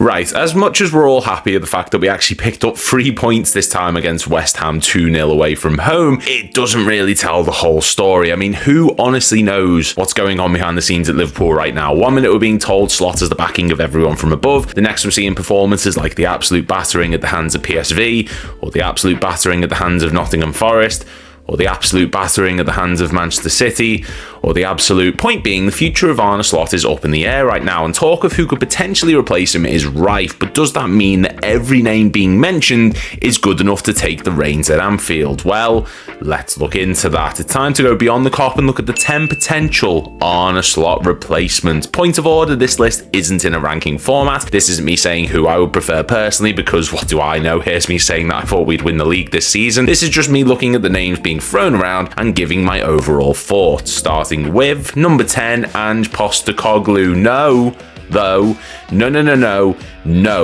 Right, as much as we're all happy at the fact that we actually picked up 3 points this time against West Ham 2-0 away from home, it doesn't really tell the whole story. I mean, who honestly knows what's going on behind the scenes at Liverpool right now? 1 minute we're being told Slot has the backing of everyone from above. The next we're seeing performances like the absolute battering at the hands of PSV, or the absolute battering at the hands of Nottingham Forest, or the absolute battering at the hands of Manchester City, or the absolute point being the future of Arne Slot is up in the air right now, and talk of who could potentially replace him is rife. But does that mean that every name being mentioned is good enough to take the reins at Anfield? Well, let's look into that. It's time to go beyond the Kop and look at the 10 potential Arne Slot replacements. Point of order, this list isn't in a ranking format. This isn't me saying who I would prefer personally, because what do I know? Here's me saying that I thought we'd win the league this season. This is just me looking at the names being thrown around and giving my overall thoughts, starting with number 10, Ange Postecoglou. No.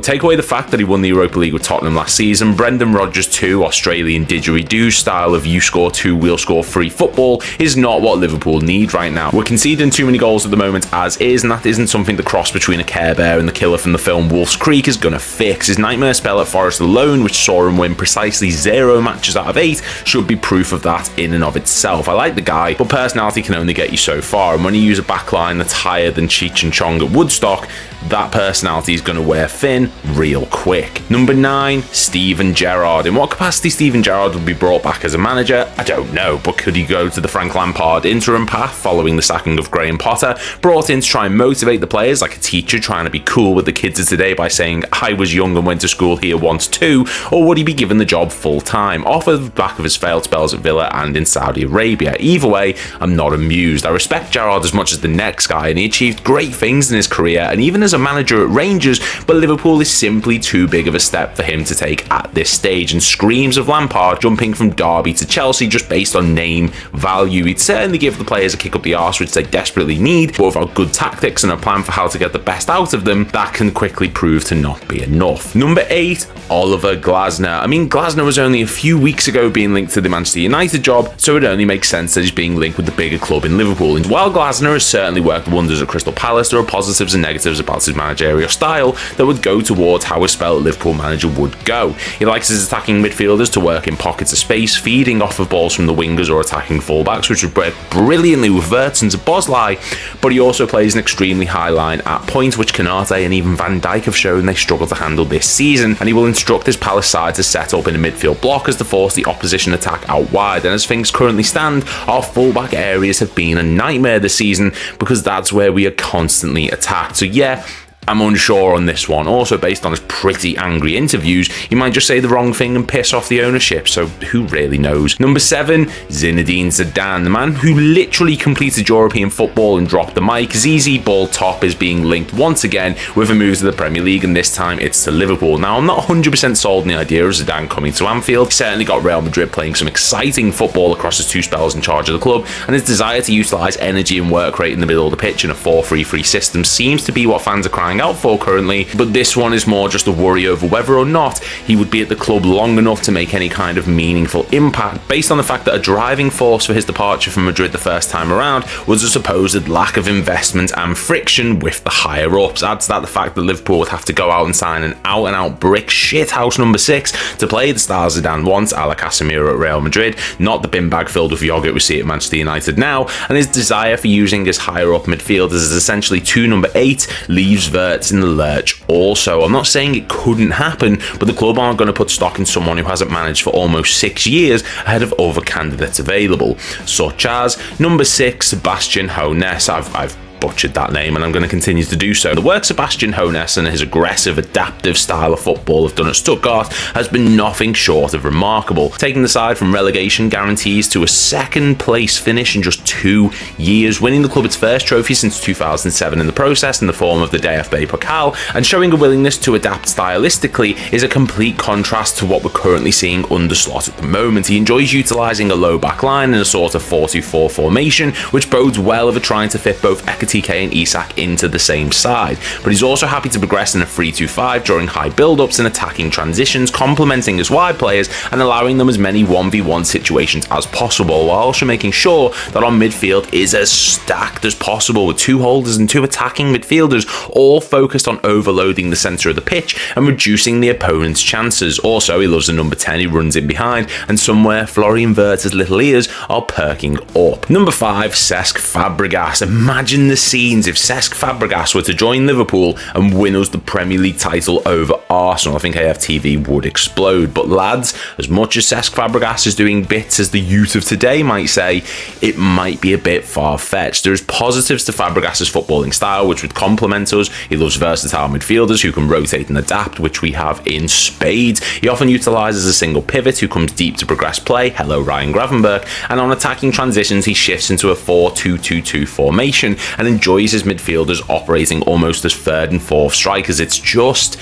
Take away the fact that he won the Europa League with Tottenham last season. Brendan Rodgers 2, Australian didgeridoo style of you score 2, we'll score 3 football is not what Liverpool need right now. We're conceding too many goals at the moment as is, and that isn't something the cross between a Care Bear and the killer from the film Wolf's Creek is going to fix. His nightmare spell at Forest alone, which saw him win precisely 0 matches out of 8, should be proof of that in and of itself. I like the guy, but personality can only get you so far, and when you use a backline that's higher than Cheech and Chong at Woodstock, that personality is going to wear thin real quick. Number 9, Steven Gerrard. In what capacity Steven Gerrard would be brought back as a manager, I don't know, but could he go to the Frank Lampard interim path following the sacking of Graham Potter, brought in to try and motivate the players like a teacher trying to be cool with the kids of today by saying, I was young and went to school here once too, or would he be given the job full time, off of the back of his failed spells at Villa and in Saudi Arabia? Either way, I'm not amused. I respect Gerrard as much as the next guy, and he achieved great things in his career, and even as a manager at Rangers, but Liverpool is simply too big of a step for him to take at this stage, and screams of Lampard jumping from Derby to Chelsea just based on name value. He'd certainly give the players a kick up the arse, which they desperately need, but without good tactics and a plan for how to get the best out of them, that can quickly prove to not be enough. Number 8, Oliver Glasner. I mean, Glasner was only a few weeks ago being linked to the Manchester United job, so it only makes sense that he's being linked with the bigger club in Liverpool. And while Glasner has certainly worked wonders at Crystal Palace, there are positives and negatives about his managerial style that would go towards how a spell Liverpool manager would go. He likes his attacking midfielders to work in pockets of space, feeding off of balls from the wingers or attacking fullbacks, which would work brilliantly with Wirtz and Bosley, but he also plays an extremely high line at points, which Canate and even Van Dijk have shown they struggle to handle this season, and he will instruct his Palace side to set up in a midfield block as to force the opposition attack out wide. And as things currently stand, our fullback areas have been a nightmare this season because that's where we are constantly attacked. So yeah, I'm unsure on this one. Also, based on his pretty angry interviews, he might just say the wrong thing and piss off the ownership, so who really knows? Number 7, Zinedine Zidane, the man who literally completed European football and dropped the mic. ZZ Ball Top is being linked once again with a move to the Premier League, and this time it's to Liverpool. Now, I'm not 100% sold on the idea of Zidane coming to Anfield. He certainly got Real Madrid playing some exciting football across his 2 spells in charge of the club, and his desire to utilise energy and work rate in the middle of the pitch in a 4-3-3 system seems to be what fans are crying out for currently, but this one is more just a worry over whether or not he would be at the club long enough to make any kind of meaningful impact, based on the fact that a driving force for his departure from Madrid the first time around was a supposed lack of investment and friction with the higher ups. Add to that the fact that Liverpool would have to go out and sign an out-and-out brick shithouse number 6 to play the style Zidane wants, a la Casemiro at Real Madrid, not the bin bag filled with yogurt we see at Manchester United now, and his desire for using his higher up midfielders as essentially 2 number 8 leaves Wirtz in the lurch also. I'm not saying it couldn't happen, but the club aren't going to put stock in someone who hasn't managed for almost 6 years ahead of other candidates available, such as number 6, Sebastian Hoeneß. I've butchered that name, and I'm going to continue to do so. The work Sebastian Hoeneß and his aggressive, adaptive style of football have done at Stuttgart has been nothing short of remarkable, taking the side from relegation guarantees to a second place finish in just 2 years, winning the club its first trophy since 2007 in the process in the form of the DFB Pokal, and showing a willingness to adapt stylistically is a complete contrast to what we're currently seeing under Slot at the moment. He enjoys utilising a low back line in a sort of 4-2-4 formation, which bodes well over trying to fit both Ekitike and Isak into the same side, but he's also happy to progress in a 3-2-5 during high build-ups and attacking transitions, complementing his wide players and allowing them as many 1v1 situations as possible, while also making sure that our midfield is as stacked as possible, with 2 holders and 2 attacking midfielders, all focused on overloading the centre of the pitch and reducing the opponent's chances. Also, he loves the number 10 who runs in behind, and somewhere Florian Wirtz's little ears are perking up. Number 5, Cesc Fabregas. Imagine the scenes if Cesc Fabregas were to join Liverpool and win us the Premier League title over Arsenal. I think AFTV would explode. But lads, as much as Cesc Fabregas is doing bits as the youth of today might say, it might be a bit far-fetched. There's positives to Fabregas's footballing style, which would complement us. He loves versatile midfielders who can rotate and adapt, which we have in spades. He often utilises a single pivot who comes deep to progress play. Hello, Ryan Gravenberch. And on attacking transitions, he shifts into a 4-2-2-2 formation and enjoys his midfielders operating almost as third and fourth strikers. It's just,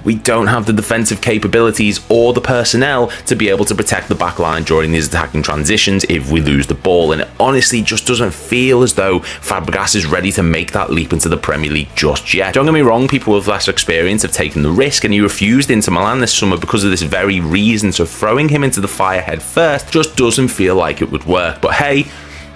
we don't have the defensive capabilities or the personnel to be able to protect the back line during these attacking transitions if we lose the ball, and it honestly just doesn't feel as though Fabregas is ready to make that leap into the Premier League just yet. Don't get me wrong, people with less experience have taken the risk, and he refused Inter Milan this summer because of this very reason, so throwing him into the fire head first just doesn't feel like it would work. But hey,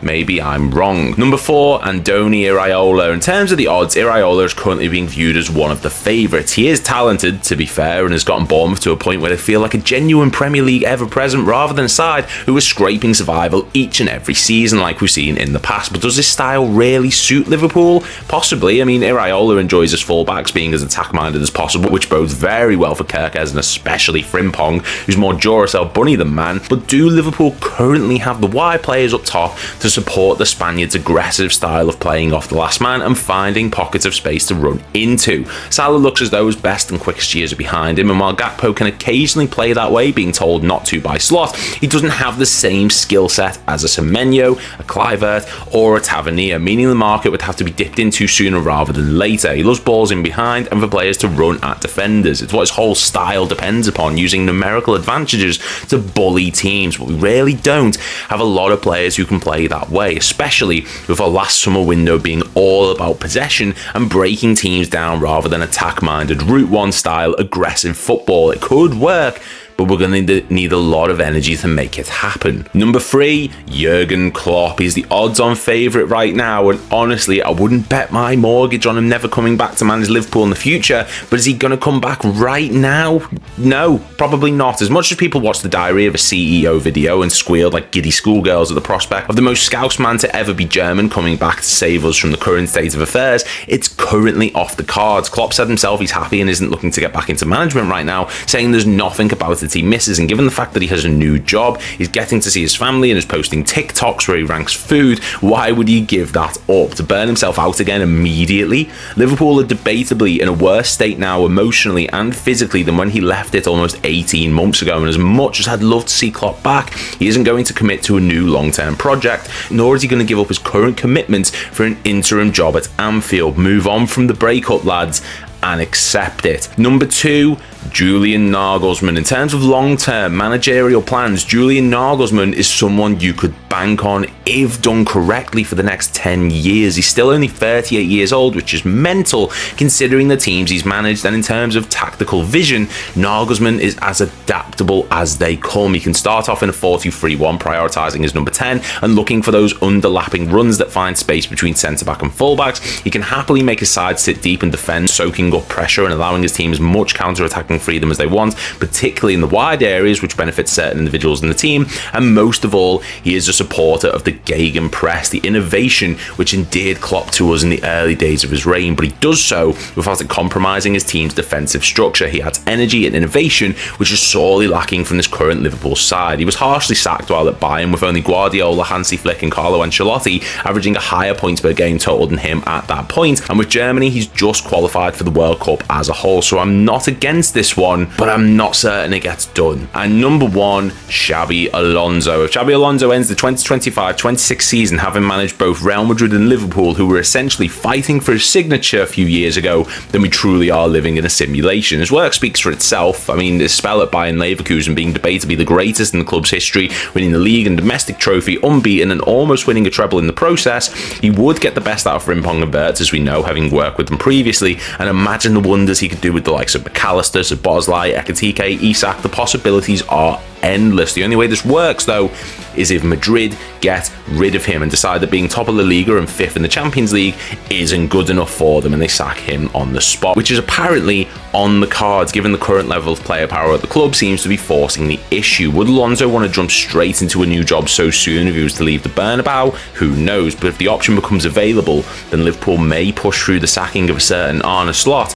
maybe I'm wrong. Number 4, Andoni Iraola. In terms of the odds, Iraola is currently being viewed as one of the favourites. He is talented, to be fair, and has gotten Bournemouth to a point where they feel like a genuine Premier League ever-present rather than a side who is scraping survival each and every season like we've seen in the past. But does this style really suit Liverpool? Possibly. I mean, Iraola enjoys his fullbacks being as attack-minded as possible, which bodes very well for Kerkez and especially Frimpong, who's more Duracell bunny than man. But do Liverpool currently have the wide players up top to support the Spaniards' aggressive style of playing off the last man and finding pockets of space to run into? Salah looks as though his best and quickest years are behind him, and while Gakpo can occasionally play that way, being told not to by Slot, he doesn't have the same skill set as a Semenyo, a Kluivert, or a Tavernier, meaning the market would have to be dipped into sooner rather than later. He loves balls in behind and for players to run at defenders. It's what his whole style depends upon, using numerical advantages to bully teams, but we really don't have a lot of players who can play that way, especially with our last summer window being all about possession and breaking teams down rather than attack-minded Route 1 style aggressive football. It could work, but we're going to need a lot of energy to make it happen. Number 3, Jurgen Klopp. He's the odds-on favourite right now, and honestly, I wouldn't bet my mortgage on him never coming back to manage Liverpool in the future, but is he going to come back right now? No, probably not. As much as people watch the Diary of a CEO video and squealed like giddy schoolgirls at the prospect of the most Scouse man to ever be German coming back to save us from the current state of affairs, it's currently off the cards. Klopp said himself he's happy and isn't looking to get back into management right now, saying there's nothing about it he misses, and given the fact that he has a new job, he's getting to see his family and is posting TikToks where he ranks food, why would he give that up? To burn himself out again immediately? Liverpool are debatably in a worse state now emotionally and physically than when he left it almost 18 months ago, and as much as I'd love to see Klopp back, he isn't going to commit to a new long-term project, nor is he going to give up his current commitments for an interim job at Anfield. Move on from the breakup, lads, and accept it. Number 2, Julian Nagelsmann. In terms of long-term managerial plans, Julian Nagelsmann is someone you could bank on if done correctly for the next 10 years. He's still only 38 years old, which is mental considering the teams he's managed, and in terms of tactical vision, Nagelsmann is as adaptable as they come. He can start off in a 4-2-3-1, prioritising his number 10 and looking for those underlapping runs that find space between centre-back and full-backs. He can happily make his side sit deep and defend, soaking up pressure and allowing his team as much counter-attacking freedom as they want, particularly in the wide areas, which benefits certain individuals in the team. And most of all, he is a supporter of the gegenpress, the innovation which endeared Klopp to us in the early days of his reign, but he does so without it compromising his team's defensive structure. He adds energy and innovation, which is sorely lacking from this current Liverpool side. He was harshly sacked while at Bayern, with only Guardiola, Hansi Flick and Carlo Ancelotti averaging a higher points per game total than him at that point, and with Germany he's just qualified for the World Cup as a whole, so I'm not against this this one, but I'm not certain it gets done. And number 1, Xabi Alonso. If Xabi Alonso ends the 2025-26 season having managed both Real Madrid and Liverpool, who were essentially fighting for his signature a few years ago, then we truly are living in a simulation. His work speaks for itself. I mean, his spell at Bayern Leverkusen being debated to be the greatest in the club's history, winning the league and domestic trophy unbeaten and almost winning a treble in the process. He would get the best out of Frimpong and Wirtz, as we know, having worked with them previously, and imagine the wonders he could do with the likes of McAllister, Szoboszlai, Ekitike, Isak. The possibilities are endless. The only way this works, though, is if Madrid get rid of him and decide that being top of La Liga and 5th in the Champions League isn't good enough for them, and they sack him on the spot, which is apparently on the cards, given the current level of player power at the club seems to be forcing the issue. Would Alonso want to jump straight into a new job so soon if he was to leave the Bernabeu? Who knows? But if the option becomes available, then Liverpool may push through the sacking of a certain Arne Slot,